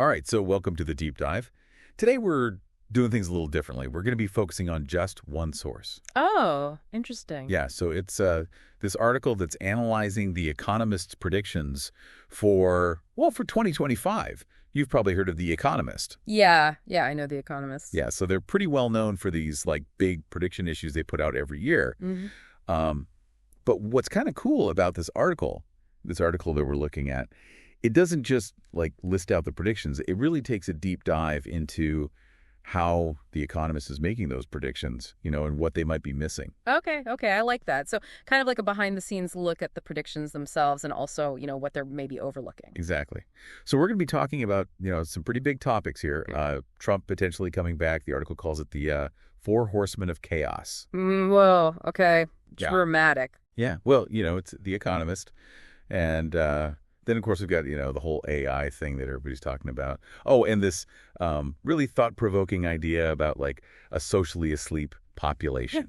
All right, so welcome to the deep dive. Today we're doing things a little differently. We're going to be focusing on just one source. Oh, interesting. Yeah, so it's this article that's analyzing the Economist's predictions for 2025. You've probably heard of The Economist. Yeah, I know The Economist. Yeah, so they're pretty well known for these like big prediction issues they put out every year. hmm Um, but what's kind of cool about this article that we're looking at, it doesn't just like list out the predictions. It really takes a deep dive into how the Economist is making those predictions, and what they might be missing. Okay, I like that. So kind of like a behind the scenes look at the predictions themselves and also, what they're maybe overlooking. Exactly. So we're going to be talking about, some pretty big topics here. Trump potentially coming back. The article calls it the Four Horsemen of Chaos. Whoa, okay. Yeah. Dramatic. Yeah. Well, it's The Economist. And then, of course, we've got, the whole AI thing that everybody's talking about. Oh, and this really thought-provoking idea about, like, a socially asleep population.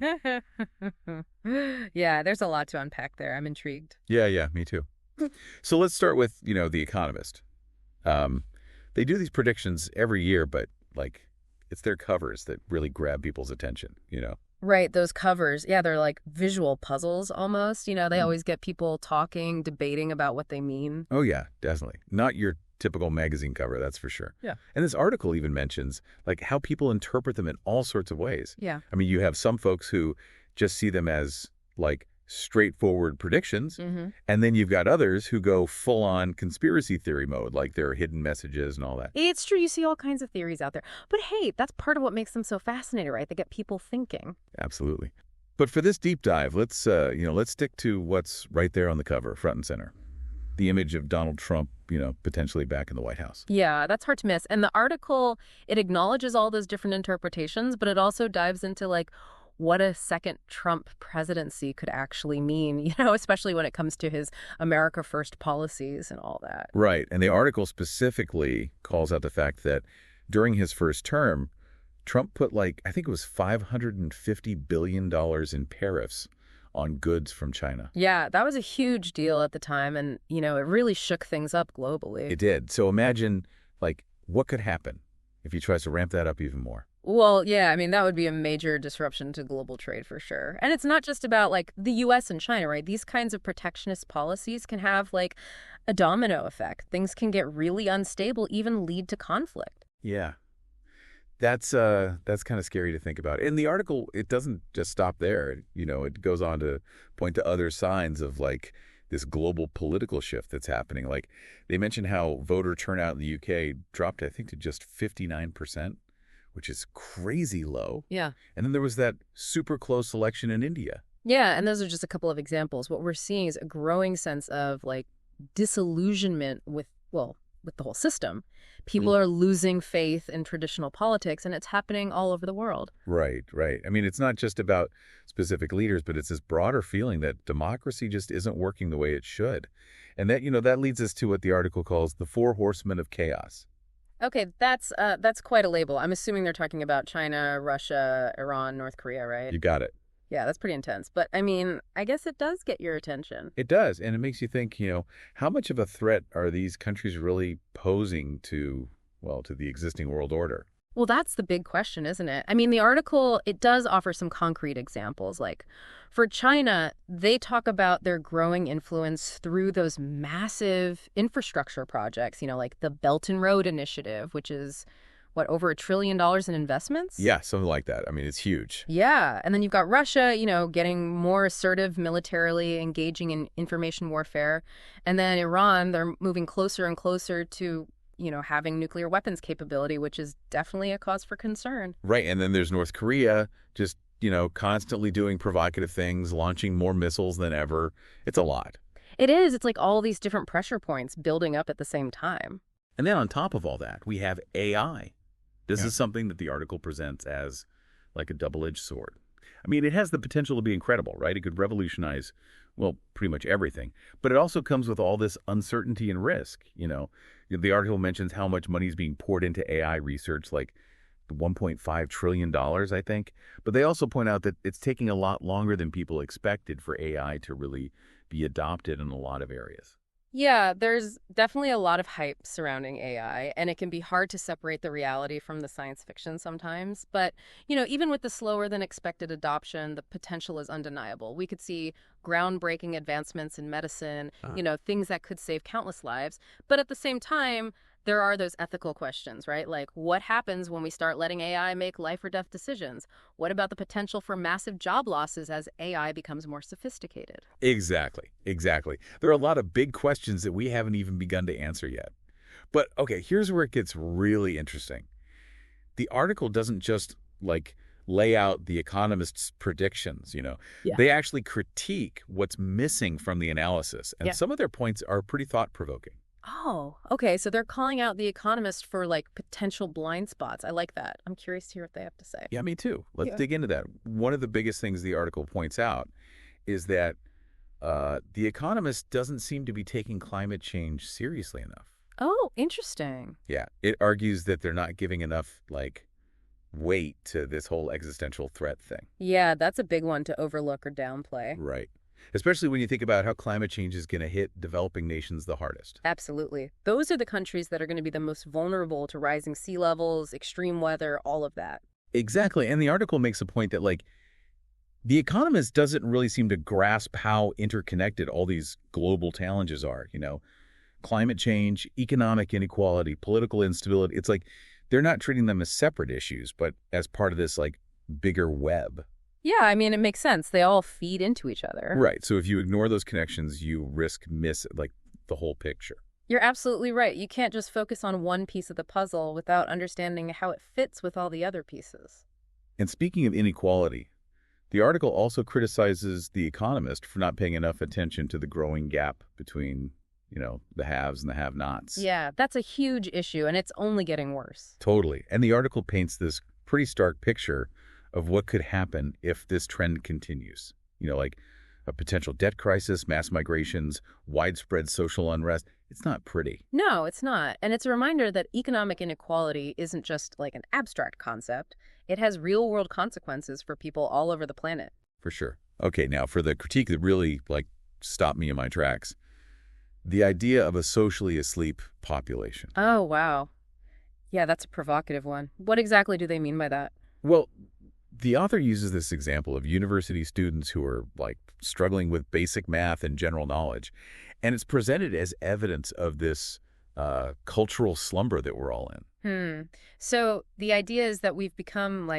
Yeah, there's a lot to unpack there. I'm intrigued. Yeah, me too. So let's start with, The Economist. They do these predictions every year, but, like, it's their covers that really grab people's attention. Right, those covers. Yeah, they're like visual puzzles almost. They Mm. always get people talking, debating about what they mean. Oh, yeah, definitely. Not your typical magazine cover, that's for sure. Yeah. And this article even mentions, like, how people interpret them in all sorts of ways. Yeah. I mean, you have some folks who just see them as, like, straightforward predictions, hmm and then you've got others who go full-on conspiracy theory mode, like there are hidden messages and all that. It's true. You see all kinds of theories out there. But hey, that's part of what makes them so fascinating, right? They get people thinking. Absolutely. But for this deep dive, let's stick to what's right there on the cover, front and center. The image of Donald Trump, potentially back in the White House. Yeah, that's hard to miss. And the article, it acknowledges all those different interpretations, but it also dives into like what a second Trump presidency could actually mean, especially when it comes to his America First policies and all that. Right. And the article specifically calls out the fact that during his first term, Trump put I think it was $550 billion in tariffs on goods from China. Yeah, that was a huge deal at the time. And, it really shook things up globally. It did. So imagine, what could happen if he tries to ramp that up even more? Well, yeah, I mean, that would be a major disruption to global trade for sure. And it's not just about the US and China, right? These kinds of protectionist policies can have a domino effect. Things can get really unstable, even lead to conflict. Yeah. That's kind of scary to think about. In the article, it doesn't just stop there. It goes on to point to other signs of this global political shift that's happening. They mention how voter turnout in the UK dropped, I think, to just 59%, which is crazy low. Yeah. And then there was that super close election in India. Yeah, and those are just a couple of examples. What we're seeing is a growing sense of disillusionment with the whole system. People are losing faith in traditional politics, and it's happening all over the world. Right. I mean, it's not just about specific leaders, but it's this broader feeling that democracy just isn't working the way it should. And that leads us to what the article calls the Four Horsemen of Chaos. Okay, that's quite a label. I'm assuming they're talking about China, Russia, Iran, North Korea, right? You got it. Yeah, that's pretty intense. But I mean, I guess it does get your attention. It does. And it makes you think, how much of a threat are these countries really posing to the existing world order? Well, that's the big question, isn't it? I mean, the article, it does offer some concrete examples. For China, they talk about their growing influence through those massive infrastructure projects, like the Belt and Road Initiative, which is, over $1 trillion in investments? Yeah, something like that. I mean, it's huge. Yeah. And then you've got Russia, getting more assertive militarily, engaging in information warfare. And then Iran, they're moving closer and closer to having nuclear weapons capability, which is definitely a cause for concern. Right. And then there's North Korea just, constantly doing provocative things, launching more missiles than ever. It's a lot. It is. It's like all these different pressure points building up at the same time. And then on top of all that, we have AI. This Yeah. is something that the article presents as a double-edged sword. I mean, it has the potential to be incredible, right? It could revolutionize, pretty much everything. But it also comes with all this uncertainty and risk, The article mentions how much money is being poured into AI research, like $1.5 trillion, I think. But they also point out that it's taking a lot longer than people expected for AI to really be adopted in a lot of areas. Yeah, there's definitely a lot of hype surrounding AI, and it can be hard to separate the reality from the science fiction sometimes. But, even with the slower than expected adoption, the potential is undeniable. We could see groundbreaking advancements in medicine, Uh, things that could save countless lives. But at the same time, there are those ethical questions, right? Like, what happens when we start letting AI make life or death decisions? What about the potential for massive job losses as AI becomes more sophisticated? Exactly, exactly. There are a lot of big questions that we haven't even begun to answer yet. But okay, here's where it gets really interesting. The article doesn't just like lay out the economists' predictions. Yeah. They actually critique what's missing from the analysis, and Yeah. some of their points are pretty thought-provoking. Oh, okay. So they're calling out The Economist for like potential blind spots. I like that. I'm curious to hear what they have to say. Yeah, me too. Let's Yeah. dig into that. One of the biggest things the article points out is that The Economist doesn't seem to be taking climate change seriously enough. Oh, interesting. Yeah, it argues that they're not giving enough, weight to this whole existential threat thing. Yeah, that's a big one to overlook or downplay. Right. Especially when you think about how climate change is going to hit developing nations the hardest. Absolutely. Those are the countries that are going to be the most vulnerable to rising sea levels, extreme weather, all of that. Exactly. And the article makes a point that, The Economist doesn't really seem to grasp how interconnected all these global challenges are. Climate change, economic inequality, political instability. It's like they're not treating them as separate issues, but as part of this, bigger web. Yeah, I mean, it makes sense. They all feed into each other. Right. So if you ignore those connections, you risk the whole picture. You're absolutely right. You can't just focus on one piece of the puzzle without understanding how it fits with all the other pieces. And speaking of inequality, the article also criticizes The Economist for not paying enough attention to the growing gap between the haves and the have-nots. Yeah, that's a huge issue, and it's only getting worse. Totally. And the article paints this pretty stark picture of what could happen if this trend continues. Like a potential debt crisis, mass migrations, widespread social unrest. It's not pretty. No, it's not. And it's a reminder that economic inequality isn't just like an abstract concept. It has real-world consequences for people all over the planet. For sure. Okay, now for the critique that really, stopped me in my tracks. The idea of a socially asleep population. Oh, wow. Yeah, that's a provocative one. What exactly do they mean by that? Well, the author uses this example of university students who are, struggling with basic math and general knowledge. And it's presented as evidence of this cultural slumber that we're all in. So the idea is that we've become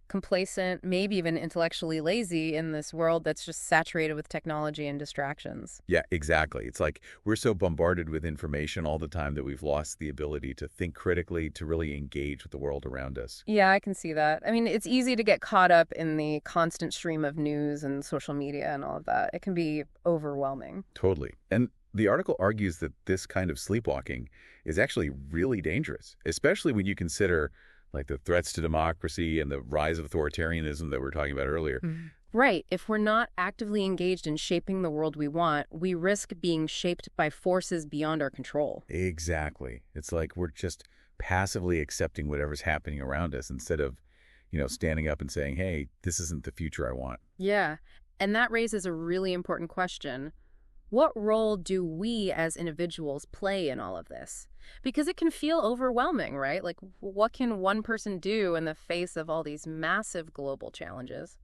complacent, maybe even intellectually lazy in this world that's just saturated with technology and distractions. Yeah, exactly. It's like we're so bombarded with information all the time that we've lost the ability to think critically, to really engage with the world around us. Yeah, I can see that. I mean, it's easy to get caught up in the constant stream of news and social media and all of that. It can be overwhelming. Totally. And the article argues that this kind of sleepwalking is actually really dangerous, especially when you consider the threats to democracy and the rise of authoritarianism that we were talking about earlier. Right. If we're not actively engaged in shaping the world we want, we risk being shaped by forces beyond our control. Exactly. It's like we're just passively accepting whatever's happening around us instead of, standing up and saying, hey, this isn't the future I want. Yeah. And that raises a really important question. What role do we as individuals play in all of this? Because it can feel overwhelming, right? Like, what can one person do in the face of all these massive global challenges?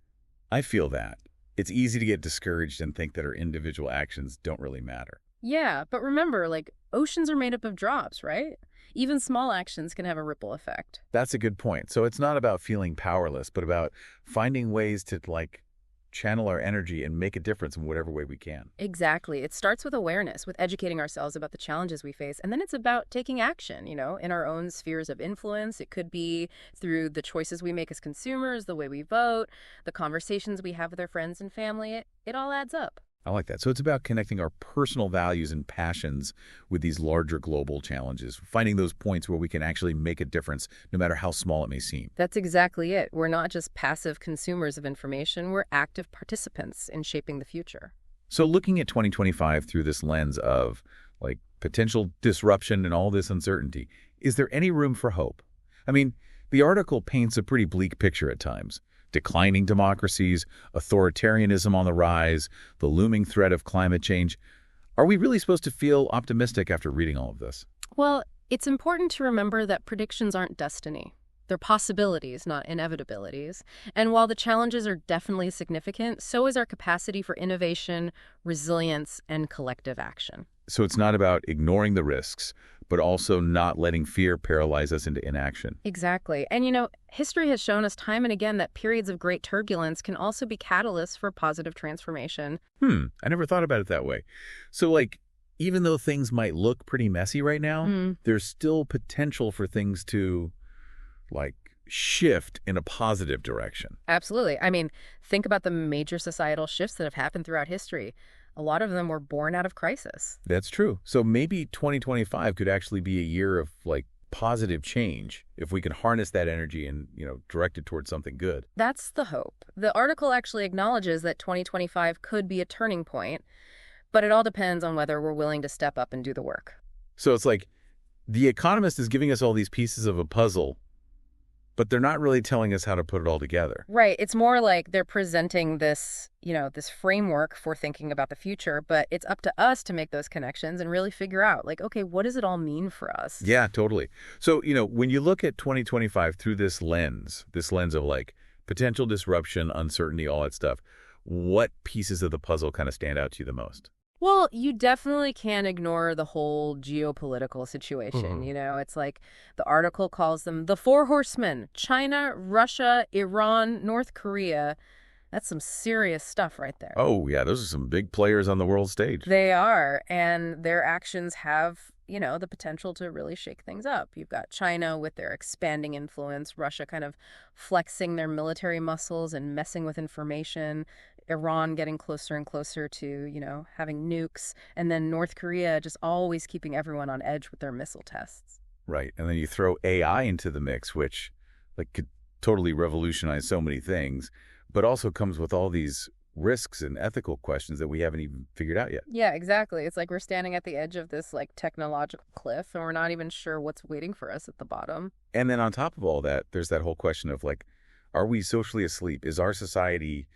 I feel that. It's easy to get discouraged and think that our individual actions don't really matter. Yeah, but remember, oceans are made up of drops, right? Even small actions can have a ripple effect. That's a good point. So it's not about feeling powerless, but about finding ways to, channel our energy and make a difference in whatever way we can. Exactly. It starts with awareness, with educating ourselves about the challenges we face. And then it's about taking action, in our own spheres of influence. It could be through the choices we make as consumers, the way we vote, the conversations we have with our friends and family. It all adds up. I like that. So it's about connecting our personal values and passions with these larger global challenges, finding those points where we can actually make a difference, no matter how small it may seem. That's exactly it. We're not just passive consumers of information. We're active participants in shaping the future. So looking at 2025 through this lens of potential disruption and all this uncertainty, is there any room for hope? I mean, the article paints a pretty bleak picture at times. Declining democracies, authoritarianism on the rise, the looming threat of climate change. Are we really supposed to feel optimistic after reading all of this? Well, it's important to remember that predictions aren't destiny. They're possibilities, not inevitabilities. And while the challenges are definitely significant, so is our capacity for innovation, resilience, and collective action. So it's not about ignoring the risks, but also not letting fear paralyze us into inaction. Exactly. And history has shown us time and again that periods of great turbulence can also be catalysts for positive transformation. I never thought about it that way. So, like, even though things might look pretty messy right now, there's still potential for things to, like, shift in a positive direction. Absolutely. I mean, think about the major societal shifts that have happened throughout history. A lot of them were born out of crisis. That's true. So maybe 2025 could actually be a year of, like, positive change if we can harness that energy and, direct it towards something good. That's the hope. The article actually acknowledges that 2025 could be a turning point, but it all depends on whether we're willing to step up and do the work. So it's like The Economist is giving us all these pieces of a puzzle, but they're not really telling us how to put it all together. Right. It's more like they're presenting this, this framework for thinking about the future, but it's up to us to make those connections and really figure out, like, okay, what does it all mean for us? Yeah, totally. So, when you look at 2025 through this lens of like potential disruption, uncertainty, all that stuff, what pieces of the puzzle kind of stand out to you the most? Well, you definitely can't ignore the whole geopolitical situation. It's like the article calls them the Four Horsemen: China, Russia, Iran, North Korea. That's some serious stuff right there. Oh, yeah, those are some big players on the world stage. They are, and their actions have, the potential to really shake things up. You've got China with their expanding influence, Russia kind of flexing their military muscles and messing with information, Iran getting closer and closer to, having nukes, and then North Korea just always keeping everyone on edge with their missile tests. Right, and then you throw AI into the mix, which could totally revolutionize so many things, but also comes with all these risks and ethical questions that we haven't even figured out yet. Yeah, exactly. It's like we're standing at the edge of this technological cliff and we're not even sure what's waiting for us at the bottom. And then on top of all that, there's that whole question of are we socially asleep? Is our society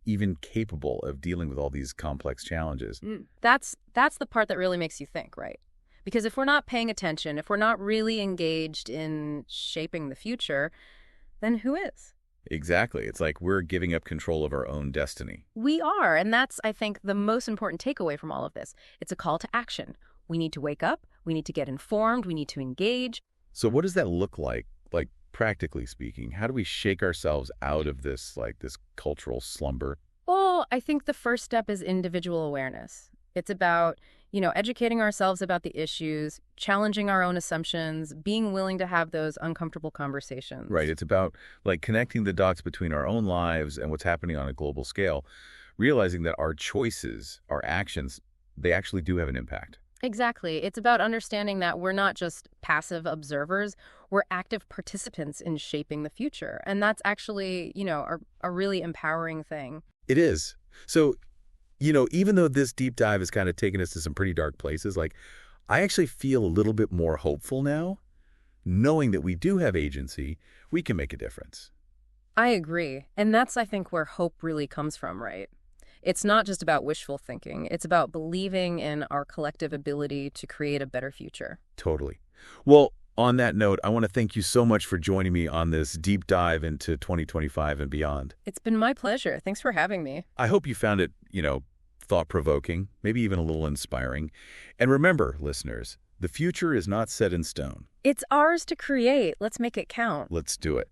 even capable of dealing with all these complex challenges? That's the part that really makes you think, right? Because if we're not paying attention, if we're not really engaged in shaping the future, then who is? Exactly. It's like we're giving up control of our own destiny. We are, and that's, I think, the most important takeaway from all of this. It's a call to action. We need to wake up, we need to get informed, we need to engage. So what does that look like practically speaking? How do we shake ourselves out of this cultural slumber? Well, I think the first step is individual awareness. It's about, educating ourselves about the issues, challenging our own assumptions, being willing to have those uncomfortable conversations. Right. It's about connecting the dots between our own lives and what's happening on a global scale, realizing that our choices, our actions, they actually do have an impact. Exactly. It's about understanding that we're not just passive observers, we're active participants in shaping the future. And that's actually, a really empowering thing. It is. So, even though this deep dive has kind of taken us to some pretty dark places, I actually feel a little bit more hopeful now, knowing that we do have agency, we can make a difference. I agree. And that's, I think, where hope really comes from, right? It's not just about wishful thinking. It's about believing in our collective ability to create a better future. Totally. Well, on that note, I want to thank you so much for joining me on this deep dive into 2025 and beyond. It's been my pleasure. Thanks for having me. I hope you found it, thought-provoking, maybe even a little inspiring. And remember, listeners, the future is not set in stone. It's ours to create. Let's make it count. Let's do it.